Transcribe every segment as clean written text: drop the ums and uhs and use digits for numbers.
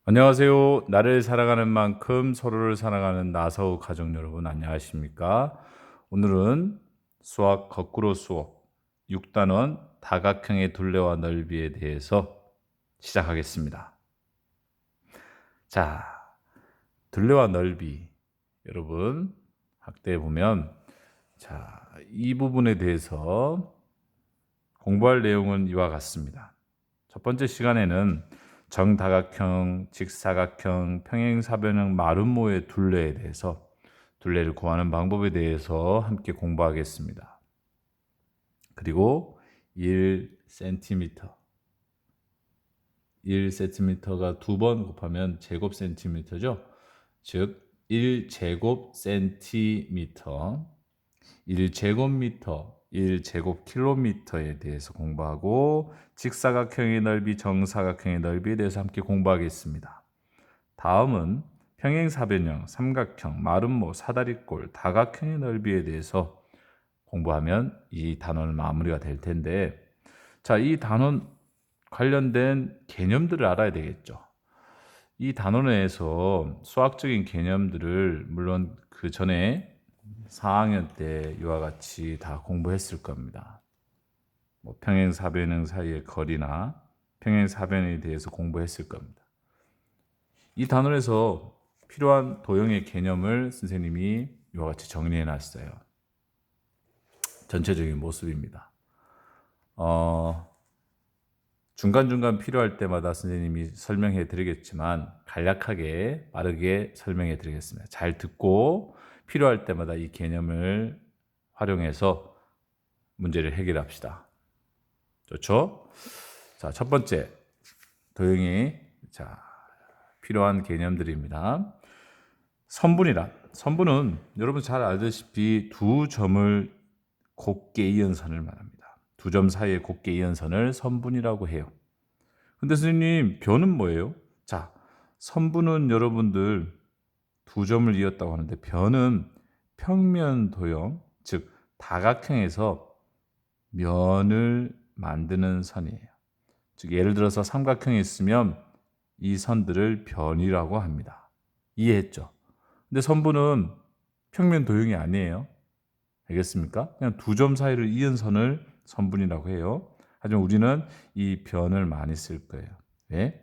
안녕하세요. 나를 사랑하는 만큼 서로를 사랑하는 나사우 가족 여러분 안녕하십니까? 오늘은 수학 거꾸로 수업 6단원 다각형의 둘레와 넓이에 대해서 시작하겠습니다. 자, 둘레와 넓이 여러분 학대에 보면 이 부분에 대해서 공부할 내용은 이와 같습니다. 첫 번째 시간에는 정다각형, 직사각형, 평행사변형, 마름모의 둘레에 대해서 둘레를 구하는 방법에 대해서 함께 공부하겠습니다. 그리고 1cm, 1cm가 두 번 곱하면 제곱 센티미터죠. 즉 1제곱 센티미터, 1제곱미터, 1제곱킬로미터에 대해서 공부하고 직사각형의 넓이, 정사각형의 넓이에 대해서 함께 공부하겠습니다. 다음은 평행사변형, 삼각형, 마름모, 사다리꼴, 다각형의 넓이에 대해서 공부하면 이 단원은 마무리가 될 텐데 이 단원 관련된 개념들을 알아야 되겠죠. 이 단원에서 수학적인 개념들을 물론 그 전에 4학년 때 이와 같이 다 공부했을 겁니다. 평행사변형 사이의 거리나 평행사변에 대해서 공부했을 겁니다. 이 단원에서 필요한 도형의 개념을 선생님이 이와 같이 정리해 놨어요. 전체적인 모습입니다. 중간중간 필요할 때마다 선생님이 설명해 드리겠지만 간략하게 빠르게 설명해 드리겠습니다. 잘 듣고 필요할 때마다 이 개념을 활용해서 문제를 해결합시다. 좋죠? 첫 번째 도형이 필요한 개념들입니다. 선분은 여러분 잘 알다시피 두 점을 곱게 이은 선을 말합니다. 두 점 사이의 곱게 이은 선을 선분이라고 해요. 근데 선생님 변은 뭐예요? 선분은 여러분들 두 점을 이었다고 하는데 변은 평면 도형, 즉 다각형에서 면을 만드는 선이에요. 즉 예를 들어서 삼각형이 있으면 이 선들을 변이라고 합니다. 이해했죠? 근데 선분은 평면 도형이 아니에요. 알겠습니까? 그냥 두 점 사이를 이은 선을 선분이라고 해요. 하지만 우리는 이 변을 많이 쓸 거예요. 왜?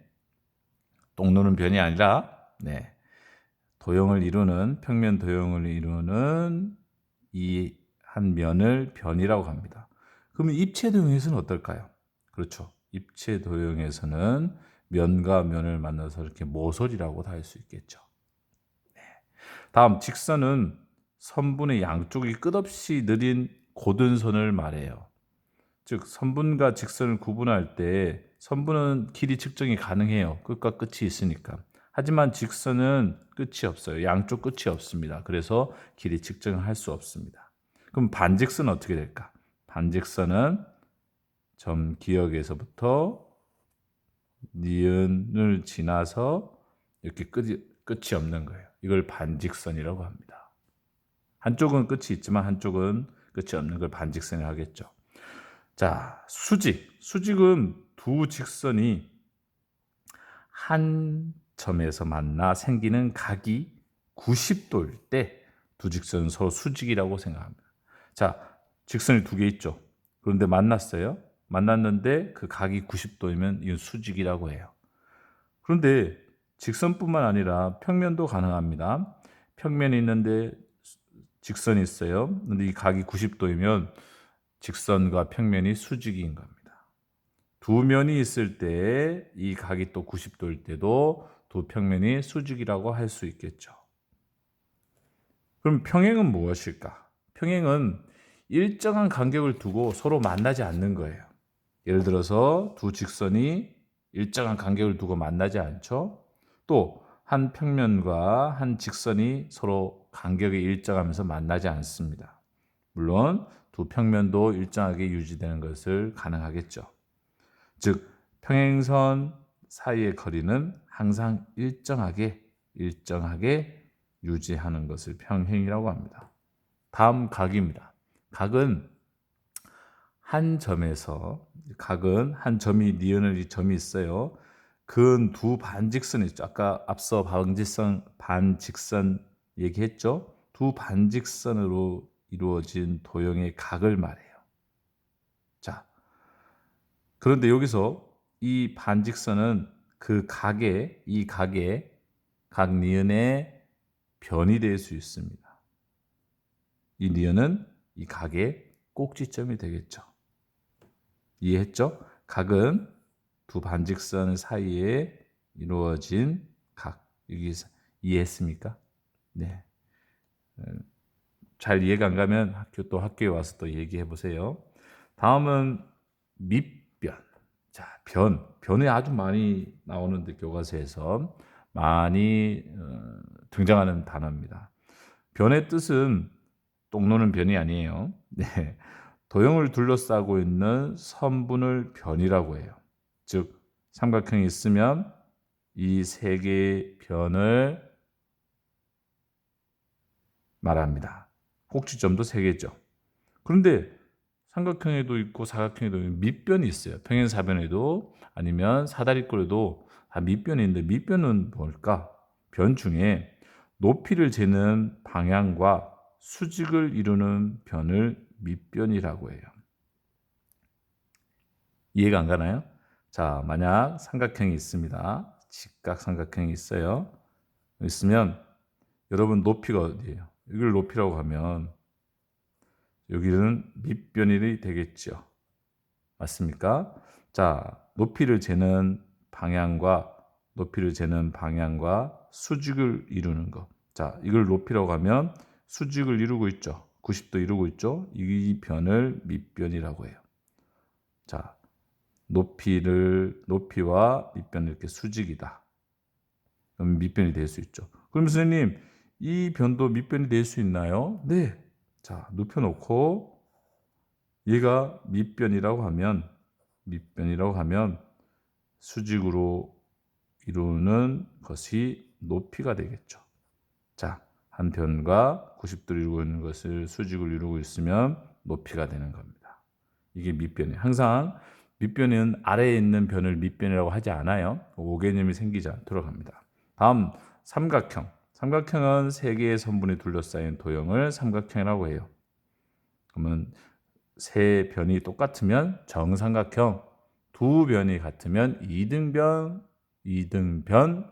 똥누는 변이 아니라 도형을 이루는 평면 도형을 이루는 이 한 면을 변이라고 합니다. 그러면 입체 도형에서는 어떨까요? 그렇죠. 입체 도형에서는 면과 면을 만나서 이렇게 모서리라고도 할 수 있겠죠. 다음 직선은 선분의 양쪽이 끝없이 느린 고든선을 말해요. 즉 선분과 직선을 구분할 때 선분은 길이 측정이 가능해요. 끝과 끝이 있으니까. 하지만 직선은 끝이 없어요. 양쪽 끝이 없습니다. 그래서 길이 측정을 할 수 없습니다. 그럼 반직선은 어떻게 될까? 반직선은 점 기역에서부터 니은을 지나서 이렇게 끝이 없는 거예요. 이걸 반직선이라고 합니다. 한쪽은 끝이 있지만 한쪽은 끝이 없는 걸 반직선이라고 하겠죠. 수직은 두 직선이 한 점에서 만나 생기는 각이 90도일 때 두 직선은 서로 수직이라고 생각합니다. 직선이 두 개 있죠. 그런데 만났어요. 만났는데 그 각이 90도이면 이건 수직이라고 해요. 그런데 직선뿐만 아니라 평면도 가능합니다. 평면이 있는데 직선이 있어요. 근데 이 각이 90도이면 직선과 평면이 수직인 겁니다. 두 면이 있을 때 이 각이 또 90도일 때도 두 평면이 수직이라고 할 수 있겠죠. 그럼 평행은 무엇일까? 평행은 일정한 간격을 두고 서로 만나지 않는 거예요. 예를 들어서 두 직선이 일정한 간격을 두고 만나지 않죠. 또 한 평면과 한 직선이 서로 간격이 일정하면서 만나지 않습니다. 물론 두 평면도 일정하게 유지되는 것을 가능하겠죠. 즉 평행선 사이의 거리는 항상 일정하게 유지하는 것을 평행이라고 합니다. 다음 각입니다. 각은 한 점이 니은을 이 점이 있어요. 근 두 반직선 있죠. 아까 앞서 반직선 얘기했죠. 두 반직선으로 이루어진 도형의 각을 말해요. 자, 그런데 여기서 이 반직선은 이 각의 각 니은의 변이 될 수 있습니다. 이 니은은 이 각의 꼭지점이 되겠죠. 이해했죠? 각은 두 반직선 사이에 이루어진 각. 여기 이해했습니까? 네. 잘 이해가 안 가면 학교에 와서 또 얘기해 보세요. 다음은 밑변. 자, 변이 아주 많이 나오는데 교과서에서 많이 등장하는 단어입니다. 변의 뜻은 똥 누는 변이 아니에요. 네. 도형을 둘러싸고 있는 선분을 변이라고 해요. 즉, 삼각형이 있으면 이 세 개의 변을 말합니다. 꼭지점도 세 개죠. 그런데 삼각형에도 있고 사각형에도 밑변이 있어요. 평행사변에도 아니면 사다리꼴에도 다 밑변이 있는데 밑변은 뭘까? 변 중에 높이를 재는 방향과 수직을 이루는 변을 밑변이라고 해요. 이해가 안 가나요? 자, 만약 삼각형이 있습니다. 직각삼각형이 있으면 여러분 높이가 어디예요? 이걸 높이라고 하면 여기는 밑변이 되겠죠. 맞습니까? 자, 높이를 재는 방향과 수직을 이루는 것. 자, 이걸 높이라고 하면 수직을 이루고 있죠. 90도 이루고 있죠. 이 변을 밑변이라고 해요. 자, 높이와 밑변을 이렇게 수직이다. 그럼 밑변이 될 수 있죠. 그럼 선생님, 이 변도 밑변이 될 수 있나요? 네. 자, 눕혀놓고 얘가 밑변이라고 하면 수직으로 이루는 것이 높이가 되겠죠. 자, 한 변과 90도를 이루고 있는 것을 수직을 이루고 있으면 높이가 되는 겁니다. 이게 밑변이에요. 항상 밑변은 아래에 있는 변을 밑변이라고 하지 않아요. 오개념이 생기지 않도록 합니다. 다음 삼각형. 삼각형은 세 개의 선분이 둘러싸인 도형을 삼각형이라고 해요. 그러면 세 변이 똑같으면 정삼각형, 두 변이 같으면 이등변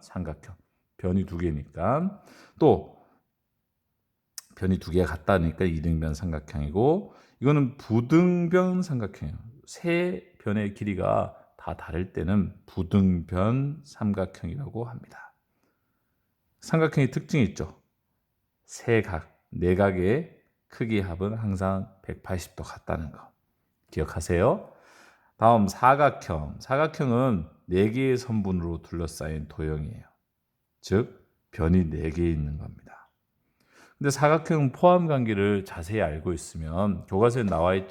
삼각형. 변이 두 개니까 또 변이 두 개가 같다니까 이등변 삼각형이고, 이거는 부등변 삼각형이에요. 세 변의 길이가 다 다를 때는 부등변 삼각형이라고 합니다. 삼각형의 특징이 있죠. 내각의 크기 합은 항상 180도 같다는 거 기억하세요. 다음 사각형. 사각형은 4개의 선분으로 둘러싸인 도형이에요. 즉 변이 4개 있는 겁니다. 근데 사각형 포함 관계를 자세히 알고 있으면, 교과서에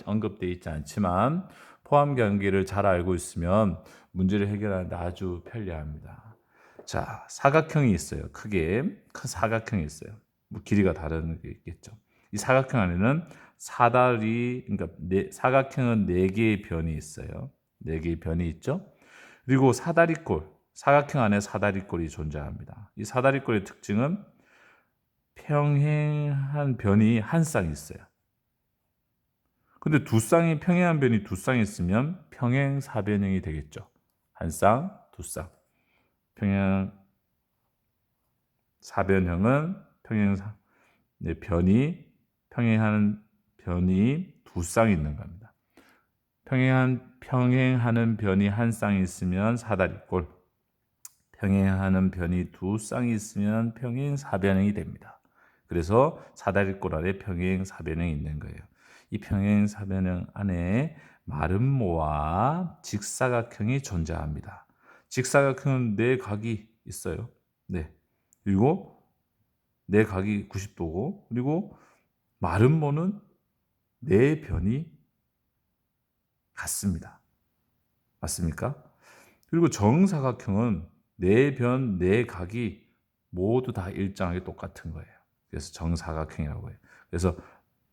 언급되어 있지 않지만 포함 관계를 잘 알고 있으면 문제를 해결하는데 아주 편리합니다. 자, 사각형이 있어요. 큰 사각형이 있어요. 뭐 길이가 다른 게 있겠죠. 이 사각형 안에는 사각형은 4개의 변이 있어요. 4개의 변이 있죠. 그리고 사각형 안에 사다리꼴이 존재합니다. 이 사다리꼴의 특징은 평행한 변이 한 쌍 있어요. 근데 평행한 변이 두 쌍 있으면 평행사변형이 되겠죠. 한 쌍, 두 쌍. 평행사변형은 평행하는 변이 두 쌍 있는 겁니다. 평행하는 변이 한 쌍 있으면 사다리꼴, 평행하는 변이 두 쌍이 있으면 평행사변형이 됩니다. 그래서 사다리꼴 안에 평행사변형이 있는 거예요. 이 평행사변형 안에 마름모와 직사각형이 존재합니다. 직사각형은 4각이 있어요. 네. 그리고 4각이 90도고, 그리고 마름모는 4변이 같습니다. 맞습니까? 그리고 정사각형은 4변, 4각이 모두 다 일정하게 똑같은 거예요. 그래서 정사각형이라고 해요. 그래서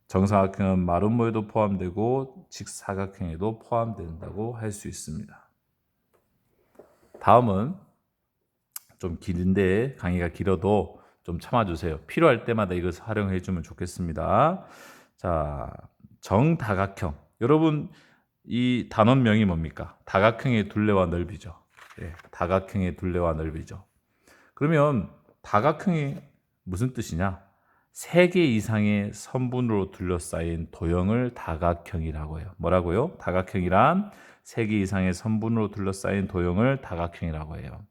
정사각형은 마름모에도 포함되고 직사각형에도 포함된다고 할 수 있습니다. 다음은 좀 긴데 강의가 길어도 좀 참아주세요. 필요할 때마다 이것을 활용해 주면 좋겠습니다. 자, 정다각형. 여러분 이 단원명이 뭡니까? 다각형의 둘레와 넓이죠. 예, 다각형의 둘레와 넓이죠. 그러면 다각형이 무슨 뜻이냐? 3개 이상의 선분으로 둘러싸인 도형을 다각형이라고 해요. 뭐라고요? 다각형이란 3개 이상의 선분으로 둘러싸인 도형을 다각형이라고 해요.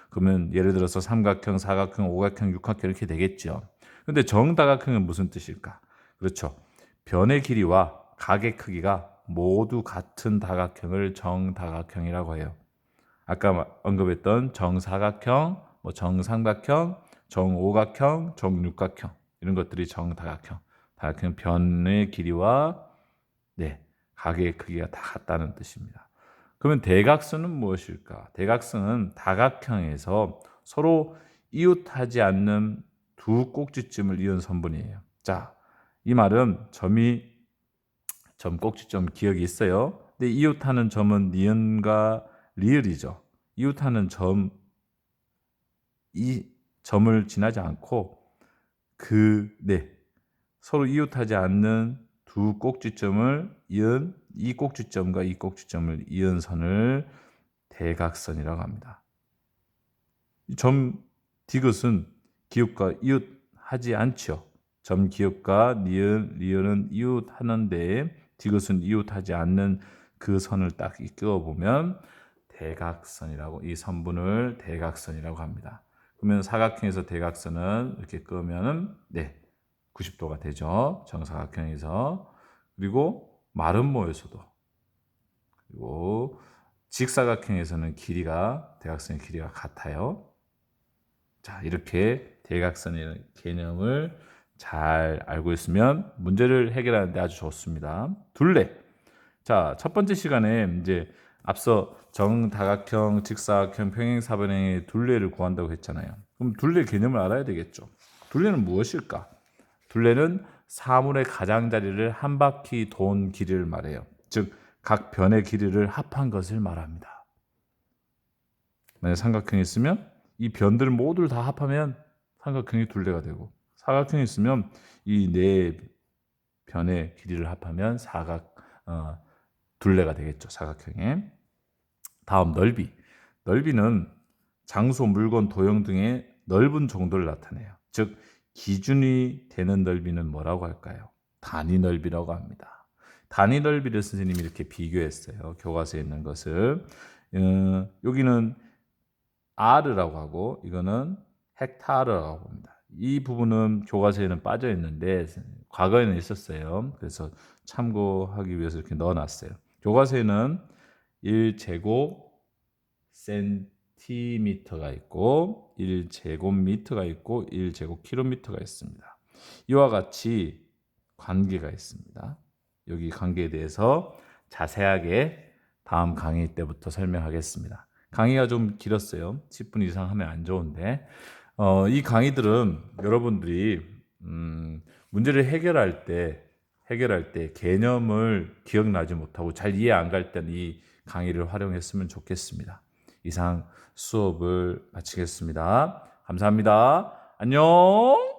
그러면 예를 들어서 삼각형, 사각형, 오각형, 육각형 이렇게 되겠죠. 근데 정다각형은 무슨 뜻일까? 그렇죠. 변의 길이와 각의 크기가 모두 같은 다각형을 정다각형이라고 해요. 아까 언급했던 정사각형, 정삼각형, 정오각형, 정육각형 이런 것들이 정다각형. 다각형 변의 길이와 각의 크기가 다 같다는 뜻입니다. 그러면 대각선은 무엇일까? 대각선은 다각형에서 서로 이웃하지 않는 두 꼭지점을 이은 선분이에요. 자, 이 말은 점 꼭지점 기억이 있어요. 근데 이웃하는 점은 니은과 리을이죠. 이웃하는 이 점을 지나지 않고 서로 이웃하지 않는 두 꼭지점을 이은 이 꼭지점과 이 꼭지점을 이은 선을 대각선이라고 합니다. 점 디귿은 기역과 이웃하지 않죠. 점 기역과 니은, 리을은 이웃하는데 디귿은 이웃하지 않는 그 선을 딱 그어보면 대각선이라고, 이 선분을 대각선이라고 합니다. 그러면 사각형에서 대각선은 이렇게 그으면 90도가 되죠. 정사각형에서. 그리고 마름모에서도, 그리고 직사각형에서는 대각선의 길이가 같아요. 자, 이렇게 대각선의 개념을 잘 알고 있으면 문제를 해결하는데 아주 좋습니다. 둘레. 자, 첫 번째 시간에 이제 앞서 정다각형, 직사각형, 평행사변형의 둘레를 구한다고 했잖아요. 그럼 둘레 개념을 알아야 되겠죠. 둘레는 무엇일까? 둘레는 사물의 가장자리를 한 바퀴 돈 길이를 말해요. 즉, 각 변의 길이를 합한 것을 말합니다. 만약 삼각형이 있으면 이 변들 모두를 다 합하면 삼각형이 둘레가 되고, 사각형이 있으면 이 네 변의 길이를 합하면 둘레가 되겠죠. 사각형에. 다음 넓이. 넓이는 장소, 물건, 도형 등의 넓은 정도를 나타내요. 즉 기준이 되는 넓이는 뭐라고 할까요? 단위 넓이라고 합니다. 단위 넓이를 선생님이 이렇게 비교했어요. 교과서에 있는 것을. 여기는 R라고 하고 이거는 헥타르라고 합니다. 이 부분은 교과서에는 빠져 있는데 과거에는 있었어요. 그래서 참고하기 위해서 이렇게 넣어놨어요. 교과서에는 1제곱 센티미터가 있고 1제곱미터가 있고 1제곱킬로미터가 있습니다. 이와 같이 관계가 있습니다. 여기 관계에 대해서 자세하게 다음 강의 때부터 설명하겠습니다. 강의가 좀 길었어요. 10분 이상 하면 안 좋은데 이 강의들은 여러분들이 문제를 해결할 때 개념을 기억나지 못하고 잘 이해 안 갈 때는 이 강의를 활용했으면 좋겠습니다. 이상 수업을 마치겠습니다. 감사합니다. 안녕.